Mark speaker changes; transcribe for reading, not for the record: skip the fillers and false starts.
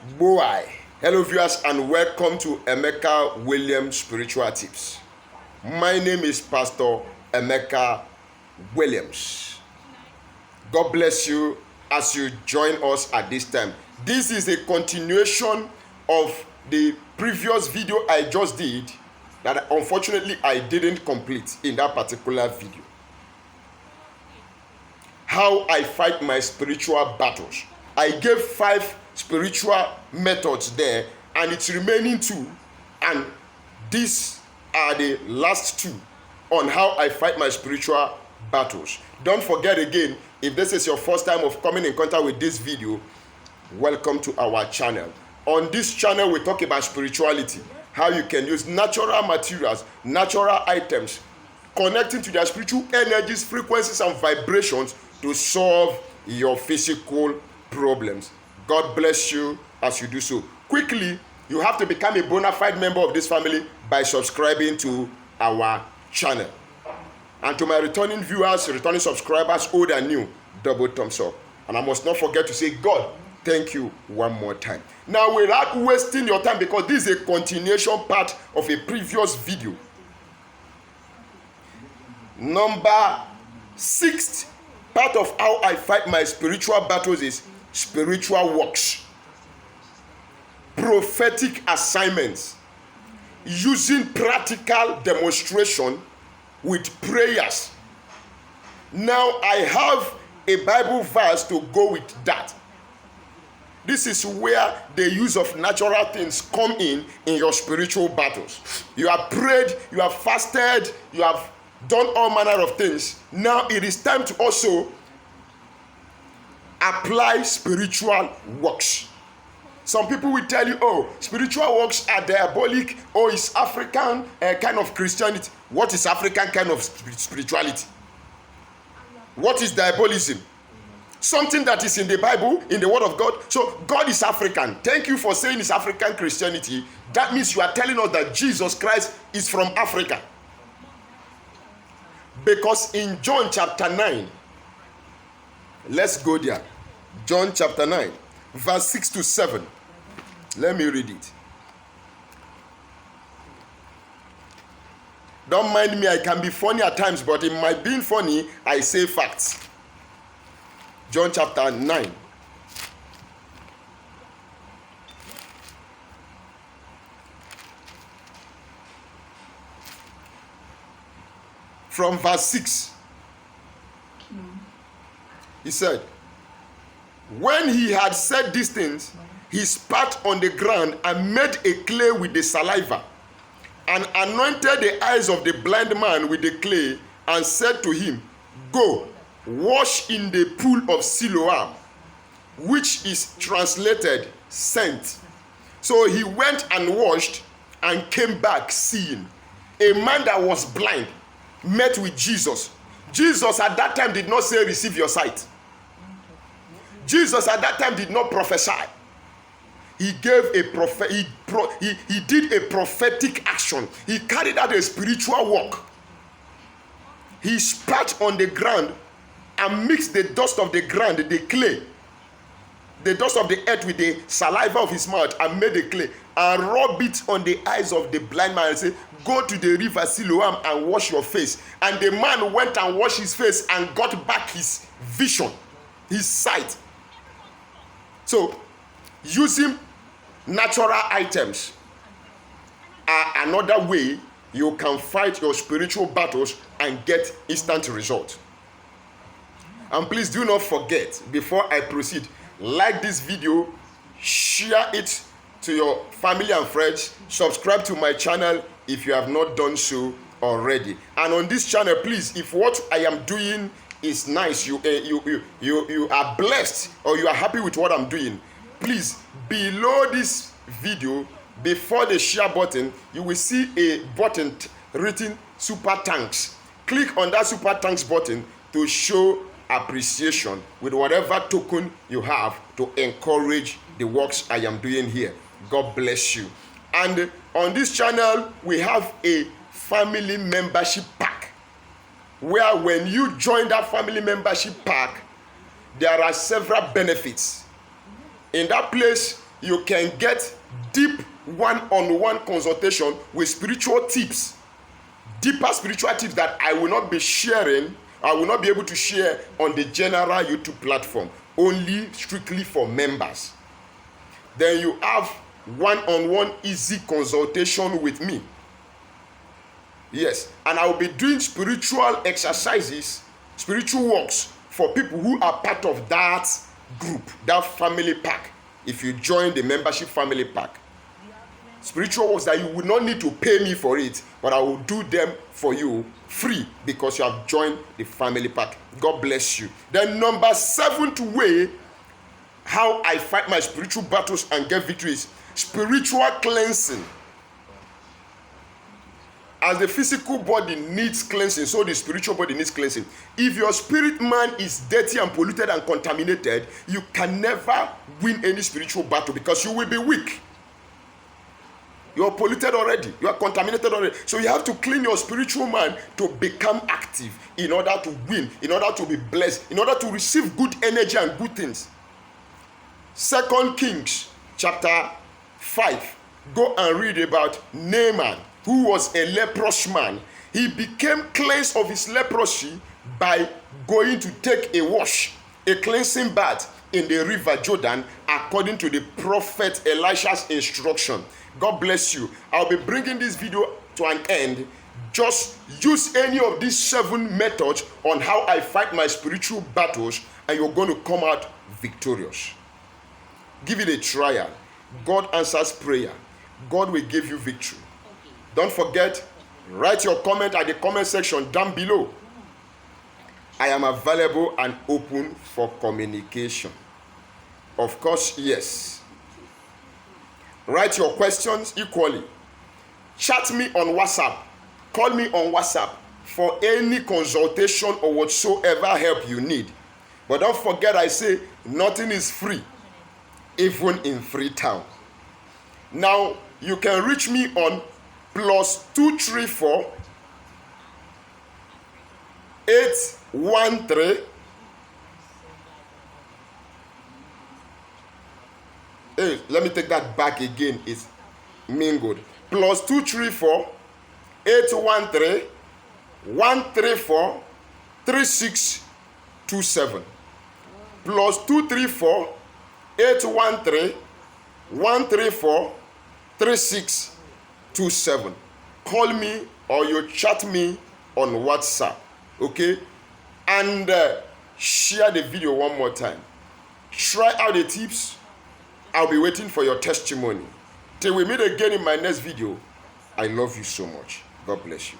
Speaker 1: Boy. Hello viewers and welcome to Emeka Williams Spiritual Tips. My name is Pastor Emeka Williams. God bless you as you join us at this time. This is a continuation of the previous video I just did that unfortunately I didn't complete in that particular video. How I fight my spiritual battles. I gave 5 spiritual methods there and it's remaining 2, and these are the last 2 on how I fight my spiritual battles. Don't forget again, if this is your first time of coming in contact with this video, welcome to our channel. On this channel we talk about spirituality, how you can use natural materials, natural items, connecting to their spiritual energies, frequencies and vibrations to solve your physical problems. God bless you as you do so. Quickly, you have to become a bona fide member of this family by subscribing to our channel. And to my returning viewers, returning subscribers, old and new, double thumbs up. And I must not forget to say, God, thank you one more time. Now, without wasting your time, because this is a continuation part of a previous video. Number 6 part of how I fight my spiritual battles is spiritual works, prophetic assignments, using practical demonstration with prayers. Now I have a Bible verse to go with that. This is where the use of natural things come in your spiritual battles. You have prayed, you have fasted, you have done all manner of things. Now it is time to also apply spiritual works. Some people will tell you, oh, spiritual works are diabolic, or it's African kind of Christianity. What is African kind of spirituality? What is diabolism? Something that is in the Bible, in the Word of God. So God is African. Thank you for saying it's African Christianity. That means you are telling us that Jesus Christ is from Africa. Because in John chapter 9, let's go there. John chapter 9, verse 6 to 7. Let me read it. Don't mind me, I can be funny at times, but in my being funny, I say facts. John chapter 9. From verse 6. He said, when he had said these things, he spat on the ground and made a clay with the saliva, and anointed the eyes of the blind man with the clay, and said to him, go, wash in the pool of Siloam, which is translated sent. So he went and washed and came back seeing. A man that was blind met with Jesus. Jesus at that time did not say receive your sight. Jesus at that time did not prophesy. He gave a he did a prophetic action. He carried out a spiritual work. He spat on the ground and mixed the dust of the ground, the clay, the dust of the earth with the saliva of his mouth, and made the clay and rub it on the eyes of the blind man and say, go to the river Siloam and wash your face. And the man went and washed his face and got back his vision, his sight. So, using natural items are another way you can fight your spiritual battles and get instant results. And please do not forget, before I proceed, like this video, share it to your family and friends, subscribe to my channel if you have not done so already. And on this channel, please, if what I am doing is nice, you are blessed, or you are happy with what I'm doing, please, below this video, before the share button, you will see a button written super thanks. Click on that super thanks button to show appreciation with whatever token you have to encourage the works I am doing here. God bless you. And on this channel, we have a family membership pack, where when you join that family membership pack, there are several benefits. In that place, you can get deep one-on-one consultation with spiritual tips, deeper spiritual tips that I will not be sharing, I will not be able to share on the general YouTube platform, only strictly for members. Then you have one-on-one easy consultation with me. Yes, and I will be doing spiritual exercises, spiritual works for people who are part of that group, that family pack. If you join the membership family pack, spiritual works that you will not need to pay me for it, but I will do them for you free because you have joined the family pack. God bless you. Then number 7th way how I fight my spiritual battles and get victories: spiritual cleansing. As the physical body needs cleansing, so the spiritual body needs cleansing. If your spirit man is dirty and polluted and contaminated, you can never win any spiritual battle because you will be weak. You are polluted already. You are contaminated already. So you have to clean your spiritual man to become active in order to win, in order to be blessed, in order to receive good energy and good things. 2 Kings chapter 5. Go and read about Naaman, who was a leprous man. He became cleansed of his leprosy by going to take a wash, a cleansing bath in the river Jordan, according to the prophet Elisha's instruction. God bless you. I'll be bringing this video to an end. Just use any of these 7 methods on how I fight my spiritual battles, and you're going to come out victorious. Give it a trial. God answers prayer. God will give you victory. Don't forget, write your comment at the comment section down below. I am available and open for communication. Of course, yes. Write your questions equally. Chat me on WhatsApp. Call me on WhatsApp for any consultation or whatsoever help you need. But don't forget, I say nothing is free, even in Freetown. Now, you can reach me on +234 813. Hey, let me take that back again. It's mingled. +234 813 134 3627. +234 813 134 3627. Call me or you chat me on WhatsApp, okay? And share the video one more time. Try out the tips. I'll be waiting for your testimony. Till we meet again in my next video, I love you so much. God bless you.